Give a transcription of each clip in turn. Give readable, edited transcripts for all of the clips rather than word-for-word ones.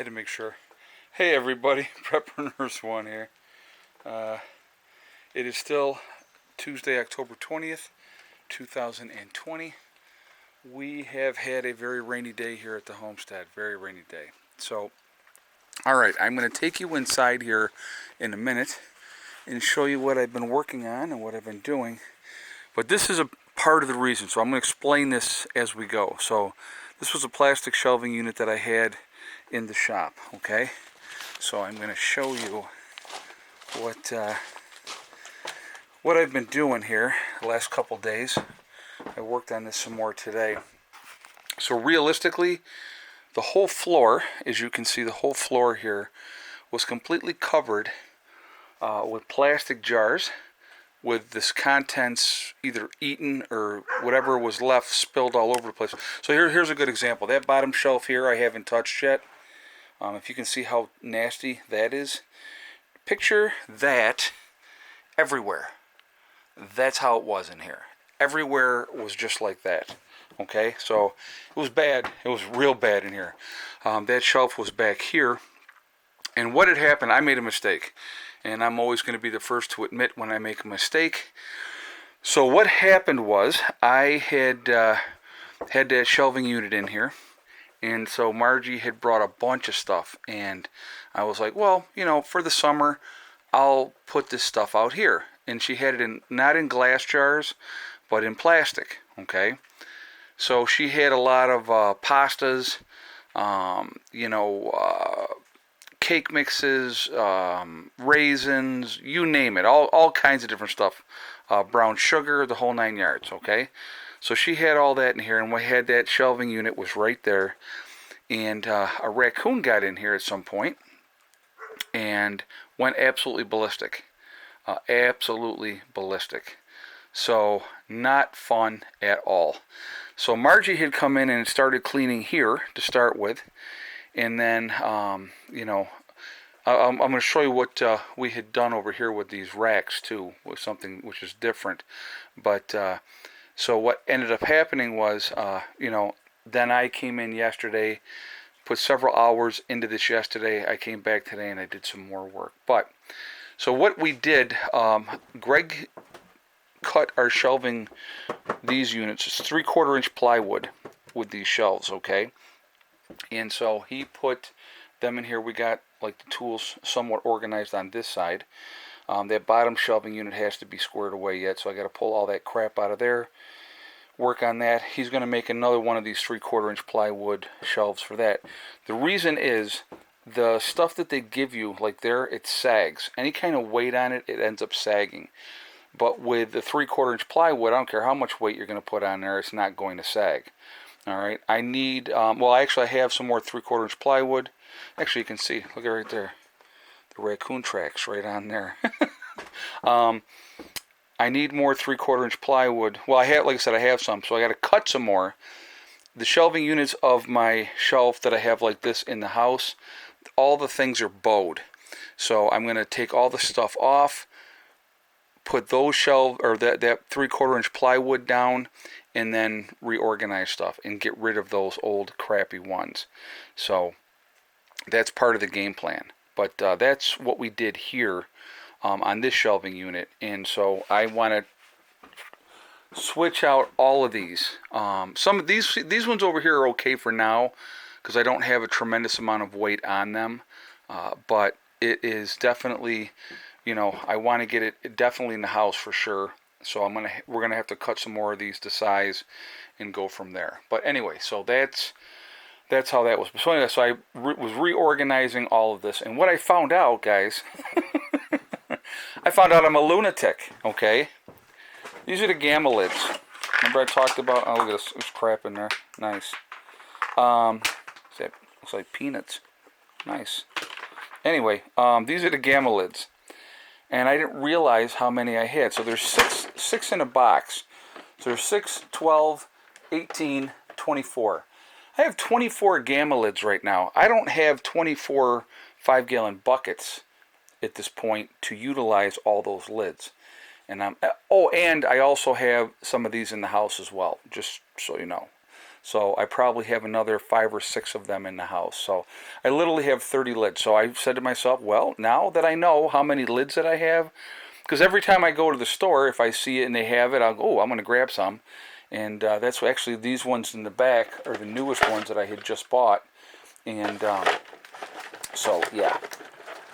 Had to make sure. Hey everybody, Prepper Nurse 1 here. It is still Tuesday, October 20th, 2020. We have had a very rainy day here at the homestead. Very rainy day. So, alright, I'm going to take you inside here in a minute and show you what I've been working on and what I've been doing. But this is a part of the reason, so I'm going to explain this as we go. So, this was a plastic shelving unit that I had in the shop, okay? So I'm going to show you what I've been doing here the last couple days. I worked on this some more today. So realistically, the whole floor, as you can see, the whole floor here was completely covered with plastic jars with this contents either eaten or whatever was left spilled all over the place. So here's a good example. That bottom shelf here I haven't touched yet. If you can see how nasty that is, picture that everywhere. That's how it was in here. Everywhere was just like that. Okay, so it was bad. It was real bad in here. That shelf was back here. And what had happened, I made a mistake. And I'm always going to be the first to admit when I make a mistake. So what happened was, I had that shelving unit in here. And so Margie had brought a bunch of stuff, and I was like, well, you know, for the summer, I'll put this stuff out here. And she had it not in glass jars, but in plastic, okay? So she had a lot of pastas, cake mixes, raisins, you name it, all kinds of different stuff. Brown sugar, the whole 9 yards, okay? So she had all that in here, and we had that shelving unit was right there. And a raccoon got in here at some point and went absolutely ballistic. Absolutely ballistic. So not fun at all. So Margie had come in and started cleaning here to start with. And then, I'm going to show you what we had done over here with these racks too, with something which is different. But so what ended up happening was, then I came in yesterday, put several hours into this yesterday. I came back today and I did some more work. But so what we did, Greg cut our shelving, these units. It's 3/4 inch plywood with these shelves, okay? And so he put them in here. We got like the tools somewhat organized on this side. That bottom shelving unit has to be squared away yet, so I got to pull all that crap out of there, work on that. He's going to make another one of these 3/4 inch plywood shelves for that. The reason is the stuff that they give you, like there, it sags. Any kind of weight on it, it ends up sagging. But with the 3/4 inch plywood, I don't care how much weight you're going to put on there, it's not going to sag. Alright, I need, I have some more 3/4 inch plywood. Actually, you can see, look at right there. The raccoon tracks right on there. I need more 3/4 inch plywood. Well, like I said, I have some, so I got to cut some more. The shelving units of my shelf that I have like this in the house, all the things are bowed. So I'm going to take all the stuff off, put those that 3/4 inch plywood down, and then reorganize stuff and get rid of those old crappy ones. So that's part of the game plan. But that's what we did here on this shelving unit. And so I want to switch out all of these. Some of these ones over here are okay for now because I don't have a tremendous amount of weight on them. But it is definitely, I want to get it definitely in the house for sure. So we're gonna have to cut some more of these to size and go from there. But anyway, so that's how that was. So anyway, so I was reorganizing all of this, and what I found out, guys, I found out I'm a lunatic. Okay, these are the gamma lids. Remember I talked about? Oh, look at this. There's crap in there. Nice. That looks like peanuts. Nice. Anyway, these are the gamma lids. And I didn't realize how many I had. So there's six in a box. So there's 6, 12, 18, 24. I have 24 gamma lids right now. I don't have 24 5-gallon buckets at this point to utilize all those lids. And and I also have some of these in the house as well, just so you know. So I probably have another 5 or 6 of them in the house. So I literally have 30 lids. So I said to myself, well, now that I know how many lids that I have, because every time I go to the store, if I see it and they have it, I'll go, oh, I'm going to grab some. And that's actually these ones in the back are the newest ones that I had just bought. And so, yeah.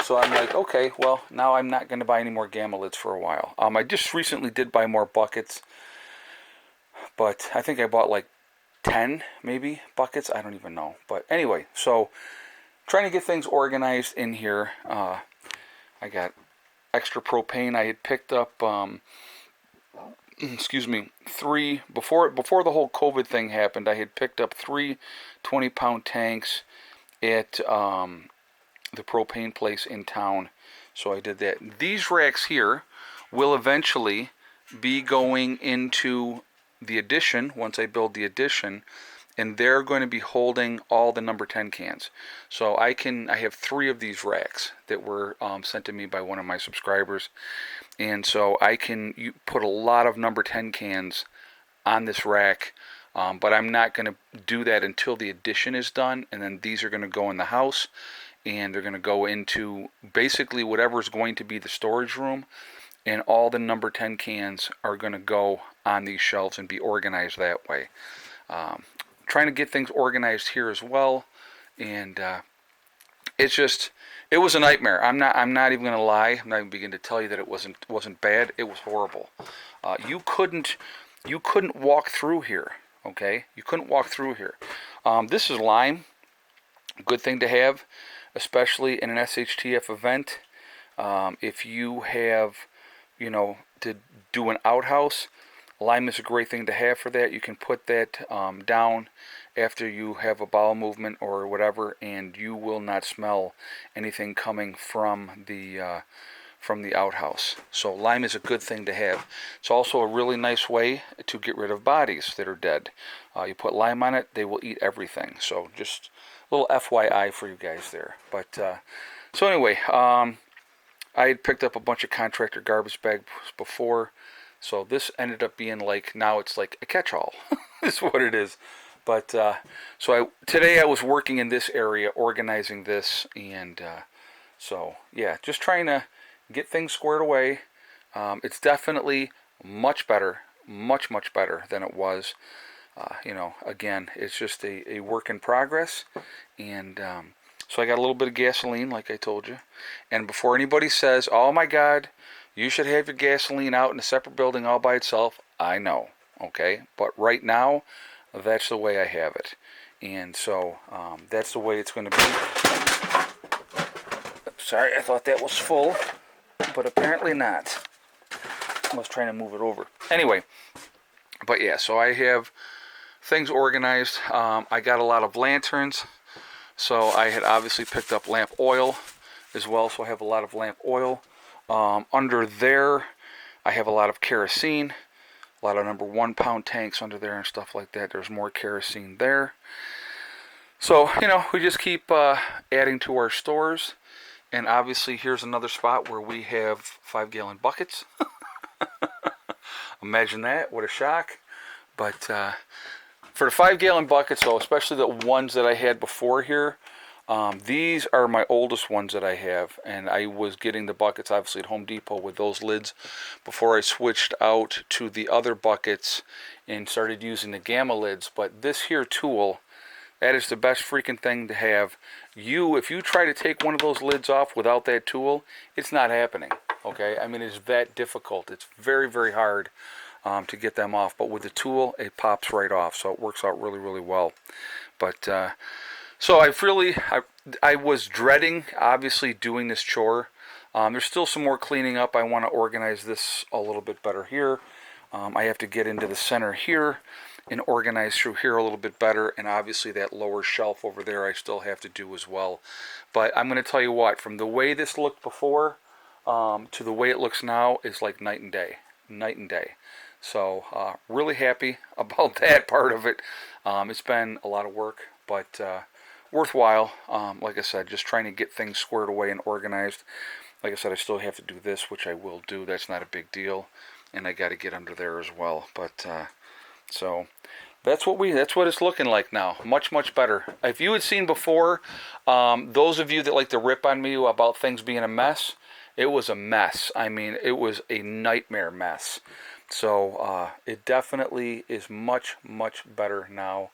So I'm like, okay, well, now I'm not going to buy any more Gamma lids for a while. I just recently did buy more buckets, but I think I bought like 10, maybe, buckets. I don't even know. But anyway, so trying to get things organized in here. I got extra propane. I had picked up, excuse me, 3, before the whole COVID thing happened, I had picked up 3 20-pound tanks at the propane place in town. So I did that. These racks here will eventually be going into the addition once I build the addition, and they're going to be holding all the number 10 cans. So I have 3 of these racks that were sent to me by one of my subscribers, and so I can put a lot of number 10 cans on this rack. But I'm not going to do that until the addition is done, and then these are going to go in the house, and they're going to go into basically whatever is going to be the storage room, and all the number 10 cans are going to go on these shelves and be organized that way. Trying to get things organized here as well, and it was a nightmare. I'm not even going to lie. I'm not even beginning to tell you that it wasn't bad. It was horrible. You couldn't walk through here. Okay, you couldn't walk through here. This is lime. Good thing to have, especially in an SHTF event. If you have, to do an outhouse, lime is a great thing to have for that. You can put that down after you have a bowel movement or whatever, and you will not smell anything coming from the outhouse. So lime is a good thing to have. It's also a really nice way to get rid of bodies that are dead. You put lime on it, they will eat everything. So just a little FYI for you guys there. But so anyway, I had picked up a bunch of contractor garbage bags before, so this ended up being like, now it's like a catch-all. Is what it is. But so today I was working in this area, organizing this, and so yeah, just trying to get things squared away. It's definitely much better, much better than it was. Again, it's just a work in progress, and so I got a little bit of gasoline, like I told you. And before anybody says, "Oh my God, you should have your gasoline out in a separate building all by itself," I know, okay? But right now, that's the way I have it, and so that's the way it's going to be. Sorry, I thought that was full, but apparently not. I was trying to move it over. Anyway, but yeah, so I have things organized. I got a lot of lanterns, so I had obviously picked up lamp oil as well, so I have a lot of lamp oil. Under there, I have a lot of kerosene, a lot of number 1 pound tanks under there and stuff like that. There's more kerosene there. So, we just keep adding to our stores. And obviously, here's another spot where we have 5-gallon buckets. Imagine that, what a shock. But for the 5-gallon buckets, though, especially the ones that I had before here, these are my oldest ones that I have. And I was getting the buckets, obviously, at Home Depot with those lids before I switched out to the other buckets and started using the Gamma lids. But this here tool, that is the best freaking thing to have. If you try to take one of those lids off without that tool, it's not happening. Okay, I mean, it's that difficult. It's very, very hard to get them off. But with the tool, it pops right off. So it works out really, really well. But so I was dreading, obviously, doing this chore. There's still some more cleaning up. I want to organize this a little bit better here. I have to get into the center here and organize through here a little bit better, and obviously that lower shelf over there I still have to do as well. But I'm going to tell you what, from the way this looked before to the way it looks now is like night and day. So really happy about that part of it. It's been a lot of work, but worthwhile. Like I said, just trying to get things squared away and organized. Like I said, I still have to do this, which I will do. That's not a big deal, and I got to get under there as well. But so That's what it's looking like now. Much better. If you had seen before, those of you that like to rip on me about things being a mess, it was a mess. I mean, it was a nightmare mess. So it definitely is much better now.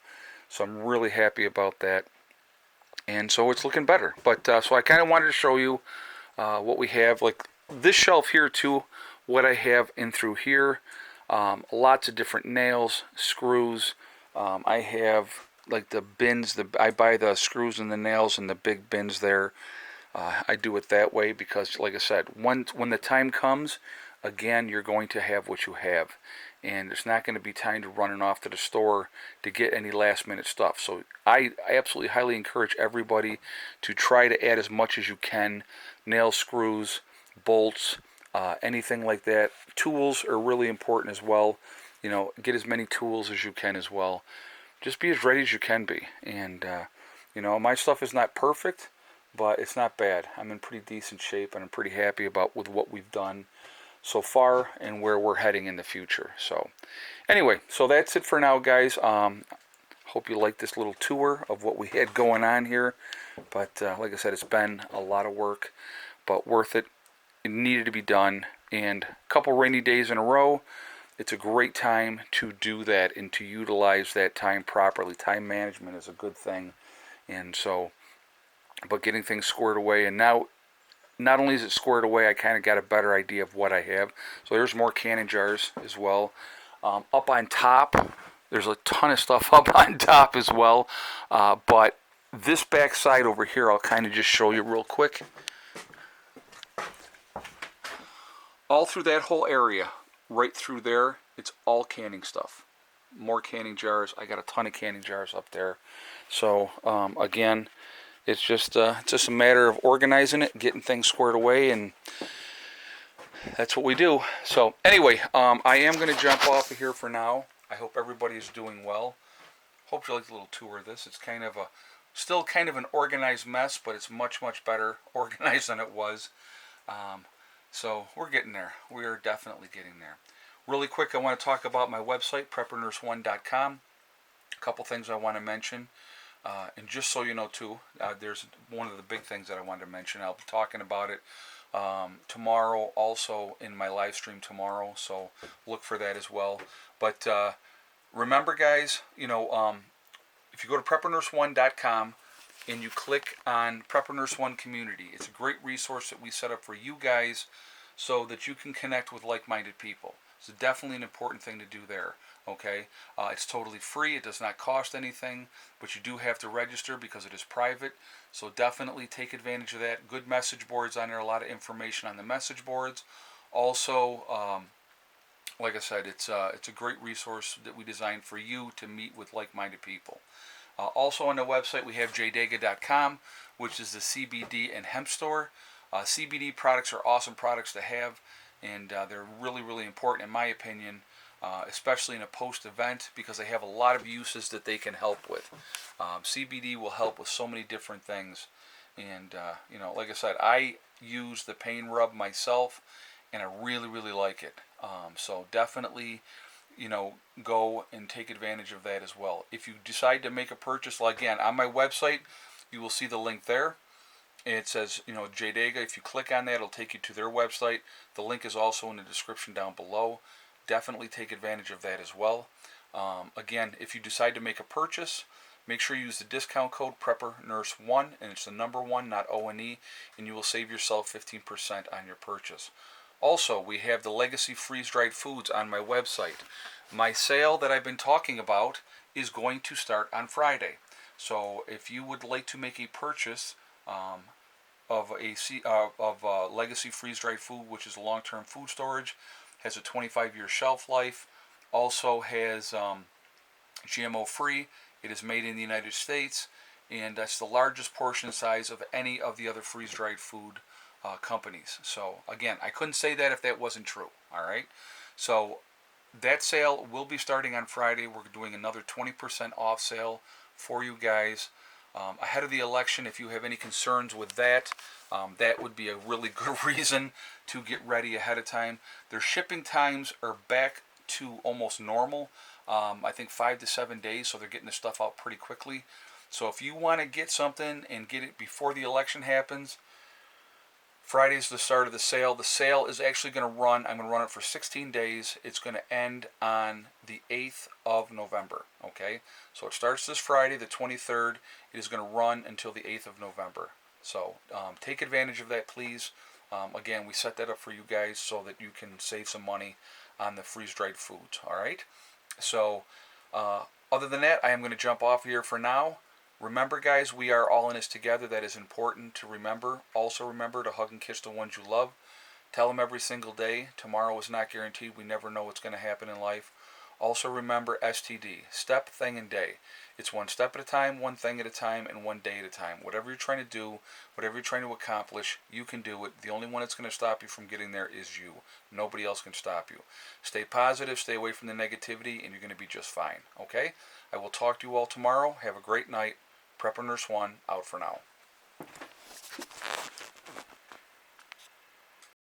So I'm really happy about that. And so it's looking better. But so I kind of wanted to show you what we have, like this shelf here too. What I have in through here, lots of different nails, screws. I have like the bins. I buy the screws and the nails in the big bins there. I do it that way because, like I said, when the time comes, again, you're going to have what you have. And it's not going to be time to running off to the store to get any last minute stuff. So I absolutely highly encourage everybody to try to add as much as you can. Nail screws, bolts, anything like that. Tools are really important as well. You know, get as many tools as you can as well. Just be as ready as you can be. And, you know, my stuff is not perfect, but it's not bad. I'm in pretty decent shape, and I'm pretty happy with what we've done so far and where we're heading in the future. So anyway, so that's it for now, guys. Hope you like this little tour of what we had going on here. But like I said, it's been a lot of work, but worth it. It needed to be done. And a couple rainy days in a row, it's a great time to do that and to utilize that time properly. Time management is a good thing. And so, but getting things squared away, and now not only is it squared away, I kind of got a better idea of what I have. So there's more canning jars as well. Up on top, there's a ton of stuff up on top as well. But this back side over here, I'll kind of just show you real quick. All through that whole area, right through there, it's all canning stuff. More canning jars. I got a ton of canning jars up there. So again, it's just a matter of organizing it, getting things squared away, and that's what we do. So anyway, I am going to jump off of here for now. I hope everybody is doing well. Hope you like the little tour of this. It's kind of still kind of an organized mess, but it's much better organized than it was. So we're getting there. We are definitely getting there. Really quick, I want to talk about my website, preppernurse1.com. A couple things I want to mention. And just so you know too, there's one of the big things that I wanted to mention. I'll be talking about it tomorrow, also in my live stream tomorrow. So look for that as well. But remember, guys, you know, if you go to preppernurse1.com and you click on Prepper Nurse One Community, it's a great resource that we set up for you guys so that you can connect with like-minded people. It's definitely an important thing to do there. Okay, it's totally free. It does not cost anything, but you do have to register because it is private. So definitely take advantage of that. Good message boards on there. A lot of information on the message boards. Also, like I said, it's a great resource that we designed for you to meet with like-minded people. Also on the website we have jdega.com, which is the CBD and hemp store. CBD products are awesome products to have, and they're really important in my opinion. Especially in a post-event, because they have a lot of uses that they can help with. CBD will help with so many different things. And, you know, like I said, I use the pain rub myself, and I really like it. So definitely, you know, go and take advantage of that as well. If you decide to make a purchase, well, again, on my website, you will see the link there. It says, you know, JDega. If you click on that, it'll take you to their website. The link is also in the description down below. Definitely take advantage of that as well. Again, if you decide to make a purchase, make sure you use the discount code PrepperNurse1, and it's the number 1, not O-N-E, and you will save yourself 15% on your purchase. Also, we have the Legacy freeze-dried foods on my website. My sale that I've been talking about is going to start on Friday. So if you would like to make a purchase of Legacy freeze-dried food, which is long-term food storage, has a 25-year shelf life, also has GMO free. It is made in the United States, and that's the largest portion size of any of the other freeze-dried food companies. So again, I couldn't say that if that wasn't true. All right, so that sale will be starting on Friday. We're doing another 20% off sale for you guys ahead of the election. If you have any concerns with that, that would be a really good reason to get ready ahead of time. Their shipping times are back to almost normal. I think 5 to 7 days, so they're getting the stuff out pretty quickly. So if you want to get something and get it before the election happens, Friday's the start of the sale. The sale is actually going to run, I'm going to run it for 16 days. It's going to end on the 8th of November, okay? So it starts this Friday, the 23rd. It is going to run until the 8th of November. So take advantage of that, please. Again, we set that up for you guys so that you can save some money on the freeze-dried foods, all right? So other than that, I am going to jump off here for now. Remember, guys, we are all in this together. That is important to remember. Also remember to hug and kiss the ones you love. Tell them every single day. Tomorrow is not guaranteed. We never know what's going to happen in life. Also remember STD. Step, thing, and day. It's one step at a time, one thing at a time, and one day at a time. Whatever you're trying to do, whatever you're trying to accomplish, you can do it. The only one that's going to stop you from getting there is you. Nobody else can stop you. Stay positive, stay away from the negativity, and you're going to be just fine. Okay? I will talk to you all tomorrow. Have a great night. Prepper Nurse 1 out for now.